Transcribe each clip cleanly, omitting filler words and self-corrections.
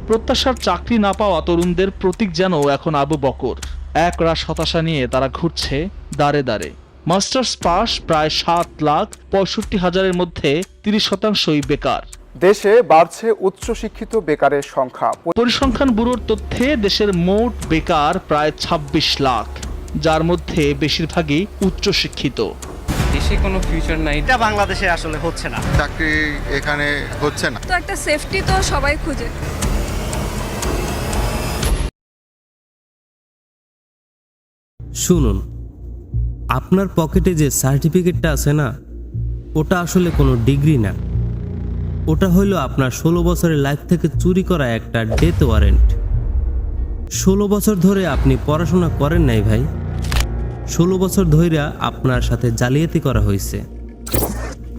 প্রত্যাশার চাকরি না পাওয়া তরুণদের প্রতীক যেন এখন আবু বকর। এক রাশ হতাশা নিয়ে তারা ঘুরছে দাঁড়ে দাঁড়ে। মাস্টার্স পাস প্রায় 7,65,000-এর মধ্যে 30%ই বেকার। দেশে বাড়ছে উচ্চশিক্ষিত বেকারের সংখ্যা। পরিসংখ্যান ব্যুরোর তথ্যে দেশের মোট বেকার প্রায় 26 লাখ, যার মধ্যে বেশিরভাগই উচ্চশিক্ষিত। দেশে কোনো ফিউচার নাই, এটা বাংলাদেশে আসলে হচ্ছে না। চাকরি এখানে হচ্ছে না। তো একটা সেফটি তো সবাই খুঁজে। শুনুন, আপনার পকেটে যে সার্টিফিকেটটা আছে না, ওটা আসলে কোনো ডিগ্রি না। ওটা হলো আপনার 16 বছরের লাইফ থেকে চুরি করা একটা ডেথ ওয়ারেন্ট। 16 বছর ধরে আপনি পড়াশোনা করেন নাই ভাই। 16 বছর ধরে আপনার সাথে জালিয়াতি করা হয়েছে।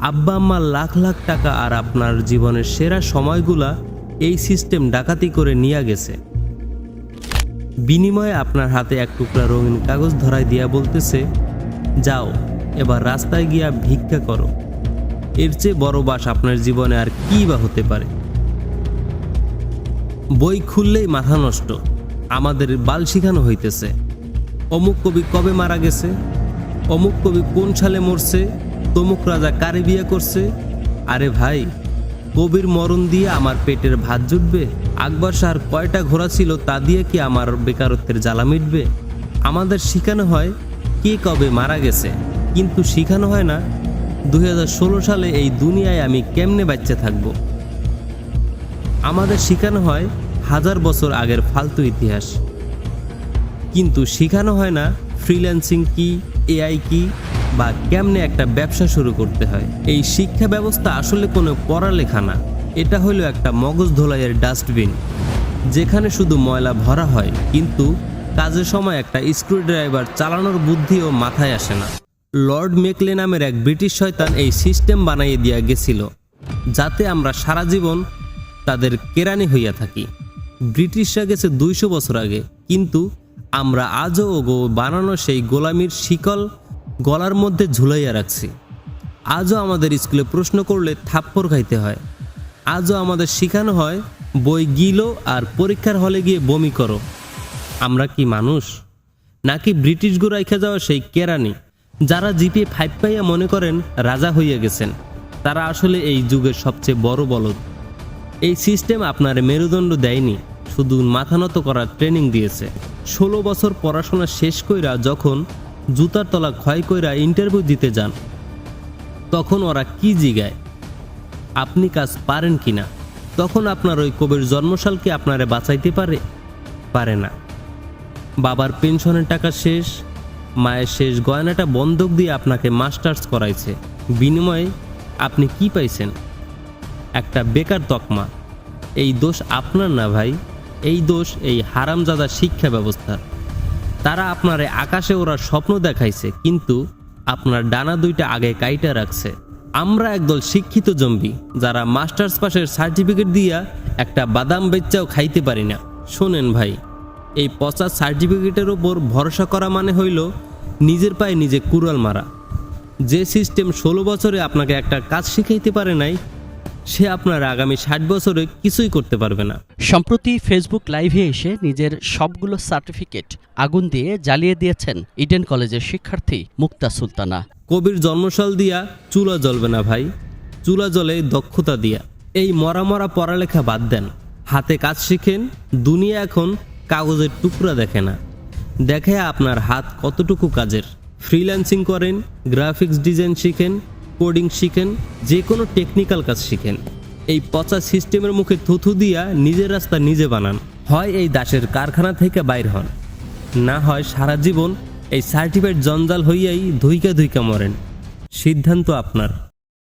আব্বা আম্মা লাখ লাখ টাকা আর আপনার জীবনের সেরা সময়গুলা এই সিস্টেম ডাকাতি করে নিয়ে গেছে। বিনিময়ে আপনার হাতে এক টুকরা রঙিন কাগজ ধরায় দিয়া বলতেছে, যাও এবার রাস্তায় গিয়া ভিক্ষা করো। এর চেয়ে বড় বাস আপনার জীবনে আর কি বা হতে পারে। বই খুললেই মাথা নষ্ট। আমাদের বাল শিখানো হইতেছে অমুক কবি কবে মারা গেছে, অমুক কবি কোন সালে মরছে, তমুক রাজা কারে বিয়ে করছে। আরে ভাই, কবির মরণ দিয়ে আমার পেটের ভাত জুটবে? আকবর শাহর কয়টা ঘোড়া ছিল তা দিয়ে কি আমার বেকারত্বের জ্বালা মিটবে? আমাদের শেখানো হয় কে কবে মারা গেছে, কিন্তু শেখানো হয় না 2016 সালে এই দুনিয়ায় আমি কেমনে বাচ্চা থাকব। আমাদের শেখানো হয় 1000 বছর আগের ফালতু ইতিহাস, কিন্তু শেখানো হয় না ফ্রিল্যান্সিং কি, এআই কি, বা কেমনে একটা ব্যবসা শুরু করতে হয়। এই শিক্ষা ব্যবস্থা আসলে কোনো পড়ালেখা না, এটা হলো একটা মগজ ধোলাইয়ের ডাস্টবিন, যেখানে শুধু ময়লা ভরা হয়, কিন্তু কাজের সময় একটা স্ক্রুড্রাইভার চালানোর বুদ্ধিও মাথায় আসে না। লর্ড মেকলে নামের এক ব্রিটিশ শয়তান এই সিস্টেম বানাইয়ে দিয়া গেছিল, যাতে আমরা সারা জীবন তাদের কেরানি হইয়া থাকি। ব্রিটিশরা গেছে 200 বছর আগে, কিন্তু আমরা আজও ওগো বানানো সেই গোলামির শিকল গলার মধ্যে ঝুলাইয়া রাখছি। আজও আমাদের স্কুলে প্রশ্ন করলে থাপ্পড় খাইতে হয়। আজও আমাদের শেখানো হয় বই গিলো আর পরীক্ষার হলে গিয়ে বমি করো। আমরা কি মানুষ নাকি ব্রিটিশ গো রাইখা যাওয়া সেই কেরানি, যারা জিপিএ 5 পাইয়া মনে করেন রাজা হইয়া গেছেন? তারা আসলে এই যুগের সবচেয়ে বড় বলদ। এই সিস্টেম আপনার মেরুদণ্ড দেয়নি, শুধু মাথা নত করার ট্রেনিং দিয়েছে। 16 বছর পড়াশোনা শেষ কইরা যখন জুতার তলা ক্ষয় কইরা ইন্টারভিউ দিতে যান, তখন ওরা কি জিগায় আপনি কাজ পারেন কিনা? তখন আপনার ওই কবির জন্মসাল কি আপনারে বাঁচাইতে পারে না। বাবার পেনশনের টাকা শেষ, মায়ের শেষ গয়নাটা বন্ধক দিয়ে আপনাকে মাস্টার্স করাইছে। বিনিময়ে আপনি কি পাইছেন? একটা বেকার তকমা। এই দোষ আপনার না ভাই, এই দোষ এই হারামজাদা শিক্ষা ব্যবস্থার। তারা আপনারে আকাশে ওরা স্বপ্ন দেখাইছে, কিন্তু আপনার ডানা দুইটা আগে কাইটা রাখছে। আমরা একদল শিক্ষিত জম্বি, যারা মাস্টার্স পাসের সার্টিফিকেট দিয়া একটা বাদাম বেচ্চাও খাইতে পারি না। শোনেন ভাই, এই পচা সার্টিফিকেটের ওপর ভরসা করা মানে হইল নিজের পায়ে নিজে কুড়াল মারা। যে সিস্টেম 16 বছরে আপনাকে একটা কাজ শিখাইতে পারে নাই, সে আপনার আগামী 60 বছরে কিছুই করতে পারবে না। সম্প্রতি ফেসবুক লাইভে এসে নিজের সবগুলো সার্টিফিকেট আগুন দিয়ে জ্বালিয়ে দিয়েছেন ইডেন কলেজের শিক্ষার্থী মুক্তা সুলতানা। কবির জন্মসাল দিয়া চুলা জ্বলবে না ভাই, চুলা জ্বলে দক্ষতা দিয়া। এই মরা মরা পড়ালেখা বাদ দেন, হাতে কাজ শিখেন। দুনিয়া এখন কাগজের টুকরা দেখে না, দেখে আপনার হাত কতটুকু কাজের। ফ্রিল্যান্সিং করেন, গ্রাফিক্স ডিজাইন শিখেন, কোডিং শিখেন, যে কোনো টেকনিক্যাল কাজ শিখেন। এই পচা সিস্টেমের মুখে থুথু দিয়া নিজের রাস্তা নিজে বানান। হয় এই দাসের কারখানা থেকে বাইর হন, না হয় সারা জীবন এই সার্টিফিকেট জঞ্জাল হইয়াই ধুইকা ধুইকা মরেন। সিদ্ধান্ত আপনার।